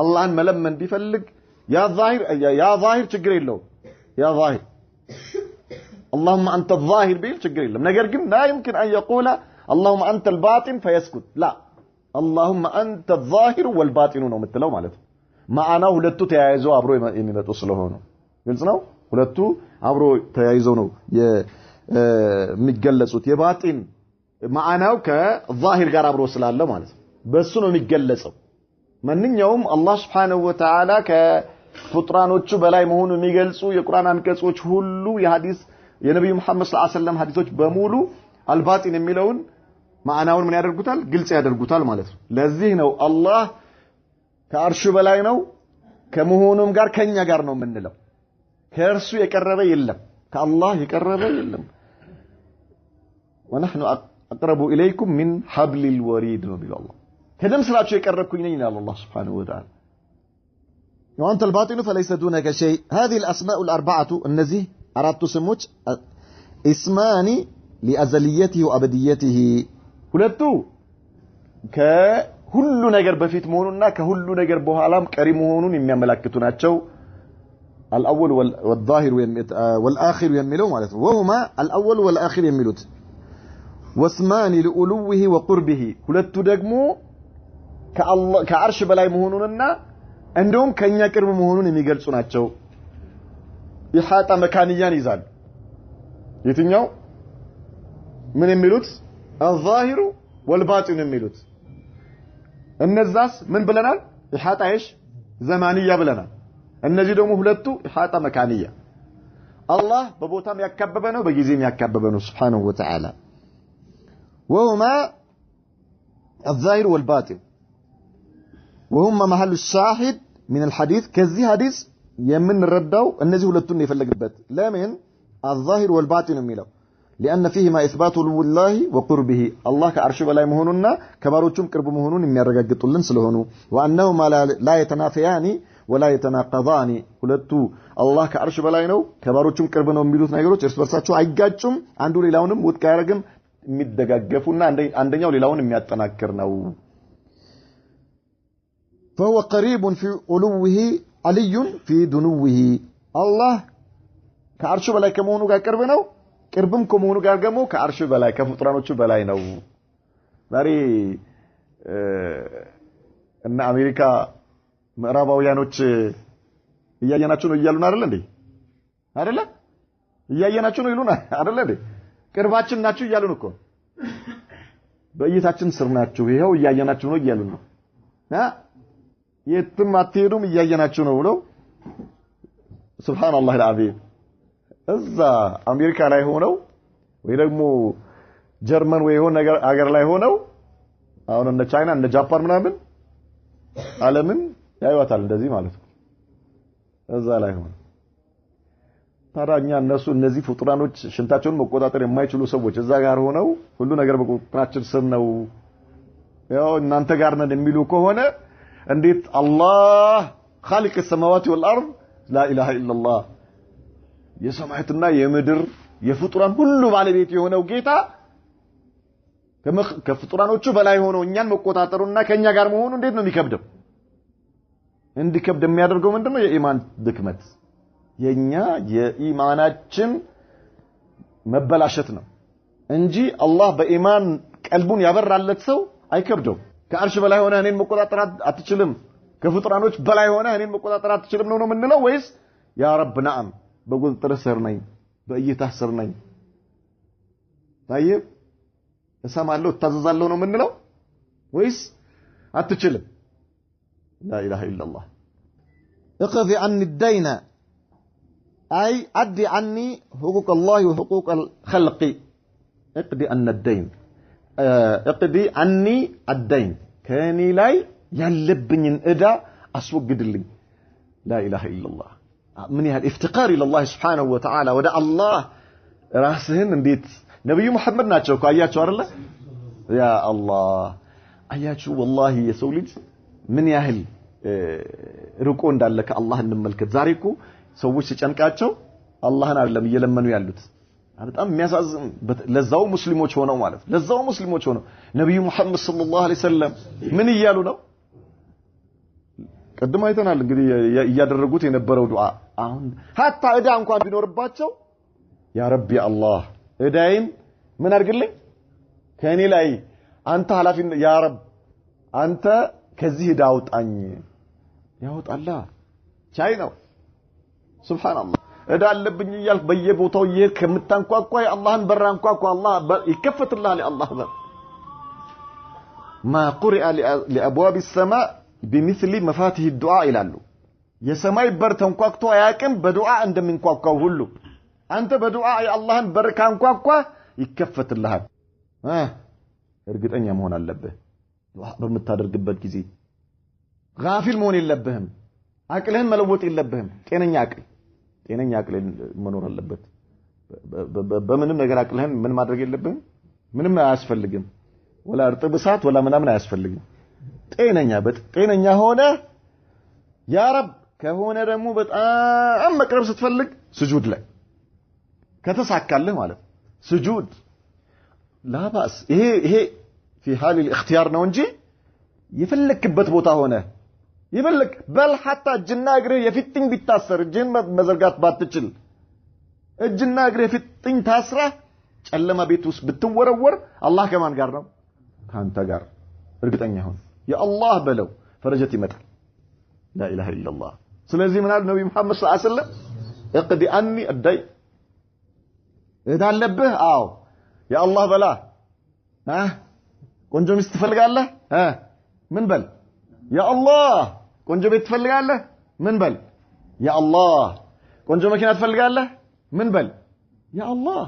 አላህን መለመን ቢፈልግ ያ ዛሂር ችግር የለው ያ ዛሂር اللهم انت الظاهر ቢል ችግር የለም ነገር ግን لا يمكن ان يقول اللهم انت الباطن فيسكت لا اللهم انت الظاهر والباطن ነው የምትለው ማለት ነው ማዕናው ሁለቱ ተያይዘው አብሮ የሚመጡ ስለሆነ ግልጽ ነው ሁለቱ አብሮ ተያይዘው ነው የሚገለጹት የባጢን ማዕናው ከዛሂር ጋር አብሮ ስላለ ማለት ነው በሱ ነው የሚገለጸው ማንኛውም አላህ Subhanahu Wa Ta'ala ከፍጥራኖቹ በላይ መሆኑን የሚገልጹ የቁርአን አንቀጾች ሁሉ የሐዲስ የነብዩ መሐመድ ሰለላሁ ዐለይሂ ወሰለም ሐዲሶች በሙሉ አልባጢን የሚለውን ማዕናውን ምን ያደርጉታል ግልጽ ያደርጉታል ማለት ነው ለዚህ ነው አላህ ከአርሹ በላይ ነው ከመሆኑም ጋር ከኛ ጋር ነው የምንለው ከእርሱ የቀረበ የለም ከአላህ የቀረበ የለም ونحن اقرب اليكم من حبل الوريد نبي الله كدم ስላችሁ የቀረብኩኝ ነኝ ይላል አላህ Subhanahu Wa Ta'ala وانت الباطن فليس دونك شيء هذه الاسماء الاربعه እነዚህ አራቱ ስሞች اسمان لازليته وابديته ሁለቱ ከሁሉ ነገር በፊት መሆኑና ከሁሉ ነገር በኋላም ቀሪ መሆኑን የሚያመለክቱ ናቸው الاول والظاهر والاخر የሚለው ማለት ነው وهما الاول والاخر የሚሉት واسمان لألوه وقربه ሁለቱ ደግሞ ከአላህ ከአርሽ በላይ መሆኑንና እንደውም ከኛ ቅርብ መሆኑን የሚገልጹ ናቸው ኢሓጣ መካንያን ይዛል የትኛው ምን የሚሉት الظاهر والباطن የሚሉት እነዛስ ምን ብለናል ኢሓጣ ايش ዘማንያ ብለናል እነዚህ ደግሞ ሁለቱ ኢሓጣ መካንያ አላህ በቦታም ያካበበ ነው በጊዜም ያካበበ ነው Subhanahu Wa Ta'ala وهما الظاهر والباطن وهم محل الشاهد من الحديث كذي حديث يمن الرداو النزي ሁለቱን የፈለግበት ለምን الظاهر والباطن የሚለው لأن فيهما إثبات علو الله وقربه الله كعرش بلاي مهوننا كباروچم ቅርብ መሆኑን የሚያረጋግጡልን ስለሆኑ وأنهما لا يتنافيان ولا يتناقضان ሁለቱ الله كعرش بلاي ነው ከባሮቹም ቅርብ ነው የሚሉት ነገሮች እርስ በርሳቸው አይጋጩም አንዱ ሌላውንም ውድቅ ያደርግም የሚደጋገፉና አንደኛው ሌላውን የሚያጠናክር ነው فهو قريب في علوه علي في دنوه الله كعرش بلاي ከመሆኑ ጋር ቅርብ ነው ቅርብም ከመሆኑ ጋር ደግሞ ከአርሽ በላይ ከፍጥራኖቹ በላይ ነው ዛሬ እና አሜሪካ ምዕራባውያኖች እያየናችሁ ነው እያሉን አይደል እያየናችሁ ነው ይሉና አይደል ቅርባችን ናችሁ እያሉን እኮ በእይታችን ስር ናችሁ ይሄው እያየናችሁ ነው እያሉን ነው የትም አትሄዱም እያየናችሁ ነው ብለው ሱብሃንአላህ አልዓዚም እዛ አሜሪካ ላይ ሆነው ወይ ደግሞ ጀርመን ወይ ሆነ አገር ላይ ሆነው አሁን እንደ ቻይና እንደ ጃፓን ምናምን ዓለምን ያዩታል እንደዚህ ማለት ነው እዛ ላይ ሆነ ታራኛ እነሱ እነዚህ ፍጡራኖች ሽንታቸውን መቆጣጠር የማይችሉ ሰዎች እዛ ጋር ሆነው ሁሉ ነገር በቁጥጥራችን ስር ነው ያው እናንተ ጋር ነን የሚሉ ከሆነ እንዴት አላህ خالق السماوات والارض لا اله الا الله የሰማያትና የምድር የፍጡራን ሁሉ ባለቤት የሆነው ጌታ ከፍጡራኖቹ በላይ ሆኖ እኛን መቆጣጠሩና ከኛ ጋር መሆኑ እንዴት ነው የሚከብደው እንዲከብድ የሚያደርገው ምንድነው የኢማን ድክመት የኛ የኢማናችን መበላሸት ነው እንጂ አላህ በኢማን ቀልቡን ያበራለት ሰው አይከብደው ከአርሽ በላይ ሆነ እኔን መቆጣጠር አትችልም ከፍጡራኖች በላይ ሆነ እኔን መቆጣጠር አትችልም ነው የምንለው ወይስ ያ ረብ ነዓም በቁጥጥር ስር ነኝ በእይታ ስር ነኝ طيب እሰማለሁ እታዘዛለሁ ነው የምንለው ወይስ አትችልም لا اله الا الله اقضي عني الدين اي ادي عني حقوق الله وحقوق الخلق اقضي عني الدين اقضي عني الدين كاني لاي ያለብኝን እዳ አስወግድልኝ لا اله الا الله من يهل افتقار الى الله سبحانه وتعالى ودا الله راسهن እንዴት ነብዩ መሐመድ ናቸው እኮ አያችሁ አይደለ ያ አላህ አያችሁ والله የሰው ልጅ ምን ያህል ርቆ እንዳለ ከአላህ እንመልከት ዛሬ እኮ ሰዎች ሲጨንቃቸው አላህን አይደለም እየለመኑ ያሉት በጣም የሚያሳዝን ለዛው ሙስሊሞች ሆነው ማለት ለዛው ሙስሊሞች ሆነው ነብዩ መሐመድ ሰለላሁ ዐለይሂ ወሰለም ምን ይያሉ ነው ቀድማ አይተናል እንግዲህ ያደረጉት የነበረው ዱዓ አሁን hatta እዳ እንኳን ቢኖርባቸው ያ ረቢ አላህ እዳይን ምን አድርግልኝ ከኔ ላይ አንተ ሐላፊ ያ ረብ አንተ ከዚህ እዳ አውጣኝ ያውጣላ ቻይ ነው ሱብሃንአላህ እዳ አለብኝ ይያል በየቦታው ይሄድ ከምታንቋቋ የአላህን በር አንቋቋ አላህ ይከፈትልሃል የአላህ በር ما قرئ لابواب السماء بمثل مفاتيح الدعاء ይላሉ የሰማይ በር ተንቋቋ ያቅም በዱዓ እንደምንቋቋው ሁሉ አንተ በዱዓ የአላህን በር ካንቋቋ ይከፈትልሃል እርግጠኛ መሆን አለብህ ዱዓ በመታደርግበት ጊዜ ጋፊል መሆን የለብህም አቅልህን መለወጥ የለብህም ጤነኛ አቅል መኖር አለበት በምንም ነገር አቅልህን ምን ማድረግ የለብህም ምንም አያስፈልግም ወላ እርጥብ እሳት ወላ ምናምን አያስፈልግም ጤነኛ ሆነ ያ ረብ ከሆነ ደግሞ በጣም መቅረብ ስትፈልግ ስጁድ ላይ ከተሳካልህ ማለት ስጁድ ላባስ ይሄ في حال الاختيار ነው እንጂ የፈለክበት ቦታ ሆነ ይበልክ በል حتى እጅና እግርህ የፊጥኝ ቢታሰር እጅን መዘርጋት ባትችል እጅና እግርህ የፊጥኝ ታስራ ጨለማ ቤት ውስጥ ብትወረወር አላህ ከማን ጋር ነው ካንተ ጋር እርግጠኛ ሁን የአላህ በለው ፈረጀት ይመጣል لا اله الا الله ስለዚህ ምን አለ ነብዩ መሐመድ ሰለላሁ ዐለይሂ ወሰለም اقضي عني الدين እዳለብህ አው የአላህ በላ ቆንጆ ሚስት ትፈልጋለህ ምን በል ያ አላህ ቆንጆ ቤት ትፈልጋለህ ምን በል ያ አላህ ቆንጆ መኪና ትፈልጋለህ ምን በል ያ አላህ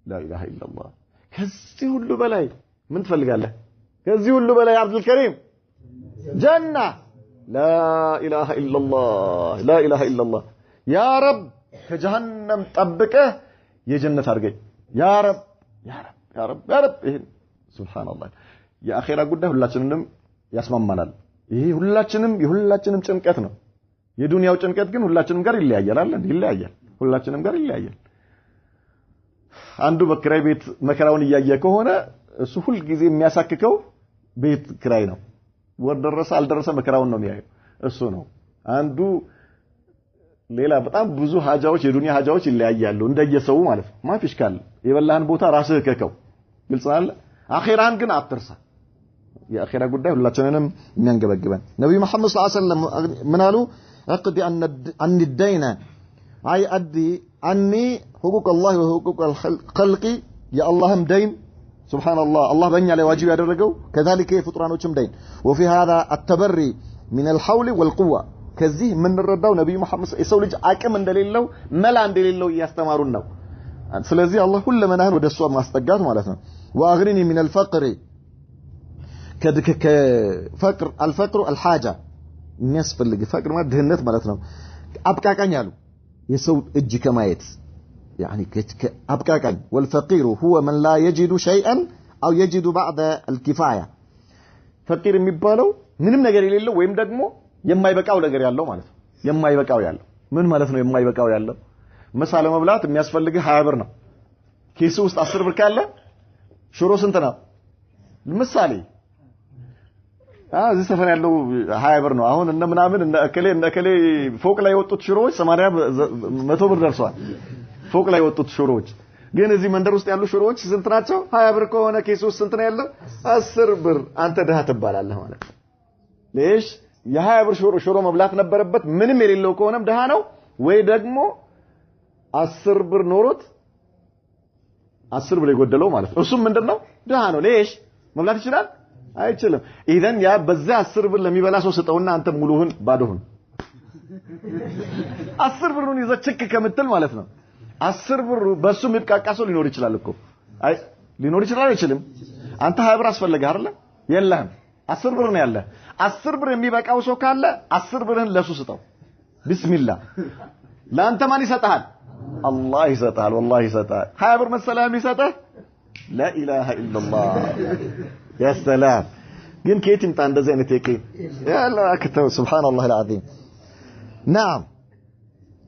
لا اله الا الله ከዚህ ሁሉ በላይ ምን ትፈልጋለህ ከዚህ ሁሉ በላይ አብዱል ከሪም ጀና لا إله إلا الله لا إله إلا الله يا رب كجهنم طبقه يجنة أرجع يا رب يا رب يا رب يا رب سبحان الله يا أخيرا قلنا ሁላችንም ያስማማናል ይሄ ሁላችንም ጭንቀት ነው የዱንያው ጭንቀት ግን ሁላችንም ጋር ይለያያል አይደል ይለያያል ሁላችንም ጋር ይለያያል አንዱ በክራይ ቤት መከራውን ያያየ ከሆነ እሱ ሁሉ ጊዜ የሚያሳክከው ቤት ክራይ ነው ወደረሰ አልደረሰ መከራውን ነው የሚያየው እሱ ነው አንዱ ሌላ በጣም ብዙ ሀጃዎች የዱንያ ሀጃዎች ይለያያሉ እንደየሰው ማለት ነው ማፊሽ ካለ የበላህን ቦታ ራስህ ከከው ግልጽ አለ አኺራን ግን አትርሳ የአኺራ ጉዳይ ሁላችንንም የሚያንገበግበን ነብዩ መሐመድ ሰለላሁ ዐለይሂ ወሰለም ምን አሉ اقضي عن الدين اي ادي عني حقوق الله وحقوق الخلق يا اللهم دين سبحان الله الله بني على واجب ያደረገው كذلك ፍጡራኖችም دين وفي هذا التبري من الحول والقوه ከዚህ የምንረዳው ነብዩ መሐመድ የሰው ልጅ አቅም እንደሌለው መላ እንደሌለው ያስተማሩን ነው ስለዚህ አላህ ሁለመናህን ወደሱ ማስጠጋት ማለት ነው واغرني من الفقر كفقر الفقر الحاجه የሚያስፈልግ فقر ማለት ድህነት ማለት ነው አብቃቃኝ አሉ የሰው እጅ ከማየት يعني አብቃቃኝ والفقير هو من لا يجد شيئا او يجد بعض الكفايه فقير የሚባለው ምንም ነገር የሌለው ወይም ደግሞ የማይበቃው ነገር ያለው ማለት ነው የማይበቃው ያለው ምን ማለት ነው የማይበቃው ያለው ምሳ ለመብላት የሚያስፈልግህ 20 ብር ነው ኪስ ውስጥ 10 ብር ካለ ሽሮ ስንት ነው ምሳሌ እዚህ ሰፈር ያለው 20 ብር ነው አሁን እነ ምናምን እነ እከሌ ፎቅ ላይ የወጡት ሽሮዎች 80 100 ብር ደርሰዋል ፎቅ ላይ የወጡት ሽሮዎች ግን እዚህ መንደር ውስጥ ያሉ ሽሮዎች ስንት ናቸው 20 ብር ከሆነ ኪስ ውስጥ ስንት ነው ያለው 10 ብር አንተ ደሃ ትባላለህ ማለት ነው ለሽ የ20 ብር ሽሮ መብላት ነበረበት ምንም የሌለው ከሆነም ደሃ ነው ወይ ደግሞ 10 ብር ኖሮት 10 ብር የጎደለው ማለት ነው እሱም ምንድነው ደሃ ነው ለሽ መብላት ይችላል አይችልም ኢዘን ያ በዛ 10 ብር ለሚበላ ሰው ስጠውና አንተ ሙሉህን ባዶህን 10 ብሩን ይዘህ ችክ ከምትል ማለት ነው 10 ብሩ በሱ ምጥቃቃሶ ሊኖር ይችላል እኮ አይ ሊኖር ይችላል አይችልም አንተ 20 ብር አስፈልጋ አይደል የለህም 10 ብር ነው ያለ 10 ብር የሚበቃው ሰው ካለ 10 ብርን ለሱ ስጠው ቢስሚላህ ለአንተ ማን ይሰጣል አላህ ይሰጣል والله ይሰጣል 20 ብር መሰላም ይሰጣል لا اله الا الله يا سلام ግን ከየት ይምጣ እንደዚህ አይነት የቂን يا الله اكتب سبحان الله العظيم نعم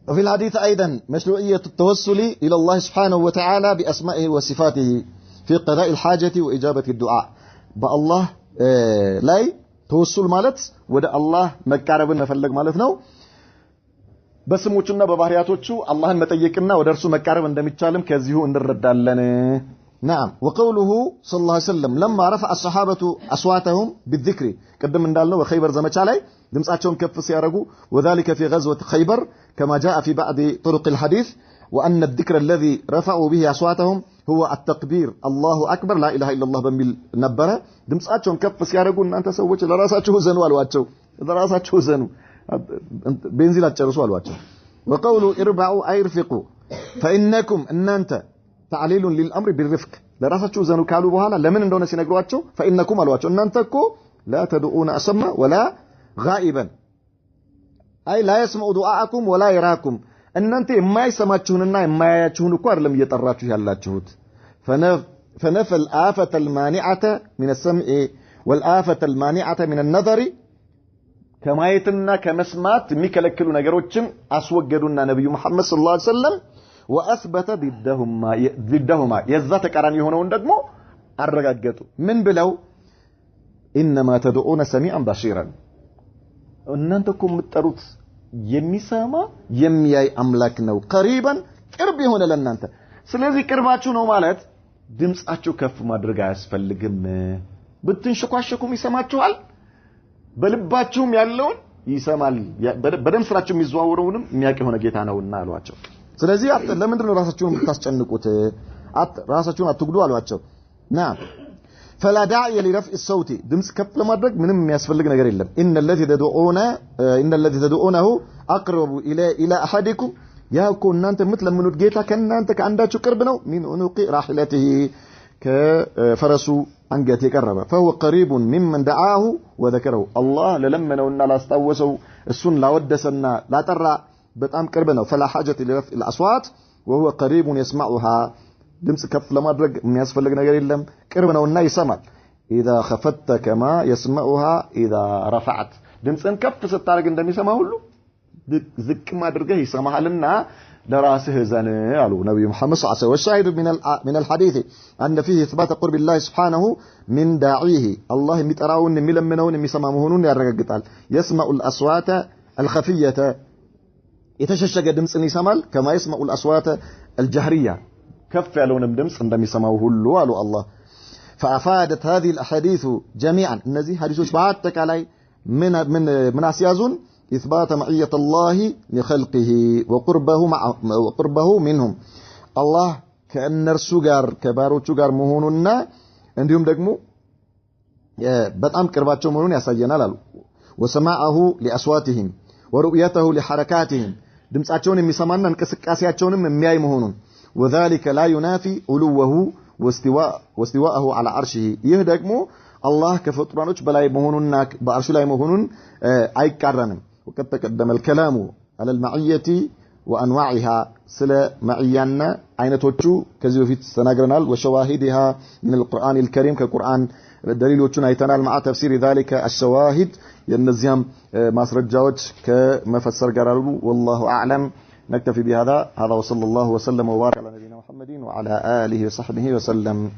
وفي الحديث ايضا مشروعيه التوسل الى الله سبحانه وتعالى باسمائه وصفاته في قضاء الحاجه واجابه الدعاء بالله ላይ ተወሱል ማለት ወደ አላህ መቃረብን መፈለግ ማለት ነው በስሞቹና በባህሪያቶቹ አላህን መጠየቅና ወደ እርሱ መቃረብ እንደሚቻልም ከዚሁ እንረዳለን نعم وقوله صلى الله عليه وسلم لما رفع الصحابه اصواتهم بالذكر قدم እንዳልነው በخيبر ዘመቻ ላይ ድምጻቸውን ከፍ ሲያረጉ وذلك في غزوه خيبر كما جاء في بعض طرق الحديث وان الذكر الذي رفعوا به اصواتهم هو التكبير الله اكبر لا اله الا الله በሚል ነበረ ድምጻቸውን ከፍ ሲያረጉ እናንተ ሰዎች ለራሳችሁ ዘኑ አሏቸው ለራሳችሁ ዘኑ ቤንዚን አጨርሱ አሏቸው وقولوا اربعوا اي ارفقوا فانكم انت تعليل للامر بالرفق ለራሳችሁ ዘኑ ካሉ በኋላ ለምን እንደሆነ ሲነግሯቸው فانكم አሏቸው እናንተ እኮ لا تدعون اسما ولا غائبا اي لا يسمع دعاءكم ولا يراكم እናንተ የማይሰማችሁንና የማያያችሁን እኮ አይደለም እየጠራችሁ ያላችሁት فنفى الآفة المانعة من السمع والآفة المانعة من النظر كمايتنا كمسمات የሚከለክሉ ነገሮችን አስወገዱና ነብዩ መሐመድ ሰለላሁ ዐለይሂ ወሰለም واثبت ضدهما የዛ ተቃራኒ የሆነውን ደግሞ አረጋገጡ ምን ብለው انما تدعون سميعا بصيرا እናንተ እኮ የምትጠሩት የሚሰማ የሚያይ አምላክ ነው قريبا ቅርብ የሆነ ለእናንተ ስለዚህ ቅርባችሁ ነው ማለት ድምጻችሁ ከፍ ማድረግ አያስፈልግም ብትንሽኳሽኩም ይሰማችኋል በልባችሁም ያለውን ይሰማል በደም ስራችሁ የሚዘዋወረውንም የሚያውቅ የሆነ ጌታ ነውና አሏቸው ስለዚህ ለምንድን ነው ራሳችሁን የምታስጨንቁት ራሳችሁን አትጉዱ አሏቸው نعم فلا داعي لرفع الصوت ድምጽ ከፍ ለማድረግ ምንም የሚያስፈልግ ነገር የለም ان الذي تدعونه اقرب الى احدكم ያው እኮ እናንተ የምትለምኑት ጌታ ከእናንተ ከአንዳችሁ ቅርብ ነው ሚን ኡኑቂ ራህለቲሂ كفرسو أنجت يقرب فهو قريب ممن دعاه وذكره الله للمنونا لا استوسوا السن لا ودسنا لا ترى بتأم قربنا فلا حاجة لرفع الأصوات وهو قريب يسمعها دمس كف لما درج من يسفلق نجار اللم قربنا والنا يسمع إذا خفت كما يسمعها إذا رفعت دمس ان كف ستارق اندم يسمعه له ذك ما درجه يسمعها لنا دراسه زنه قالوا نبي محمد صلى الله عليه وسلم والشاهد من الحديث أن فيه إثبات قرب الله سبحانه من داعيه الله يتراون ملمنون يسمع مهونون يرغغطال يسمع الأصوات الخفية يتششق دمس يسمع كما يسمع الأصوات الجهرية كف يلون دمس عندما يسمعه له قالوا الله فأفادت هذه الأحاديث جميعا النزي حديثوش بعدتك علي من أسيازون إثبات معية الله لخلقه وقربه منهم الله كأن السجار كبارو سجار مهوننا عندهم دقمو بطعم كرباتشو مهون يسجينا لالو وسماعه لأصواتهم ورؤيته لحركاتهم دمساتشون ميسمانا انكسكاسياتشون مياي مهونون وذلك لا ينافي علوه واستواءه على عرشه يهدقمو الله كفطرانوች በላይ መሆኑንና በአርሹ ላይ መሆኑን አይቃረንም وقد تقدم الكلام على المعية وأنواعها سلا معيانا عينتوچو كذي بفيت تناغرنال وشواهدها من القرآن الكريم كالقرآن دليل وچون ايتنال مع تفسير ذلك الشواهد ينزيهم ماسرجاوچ كمفسر قرارو والله أعلم نكتفي بهذا وصلى الله وسلم وبارك على نبينا محمد وعلى آله وصحبه وسلم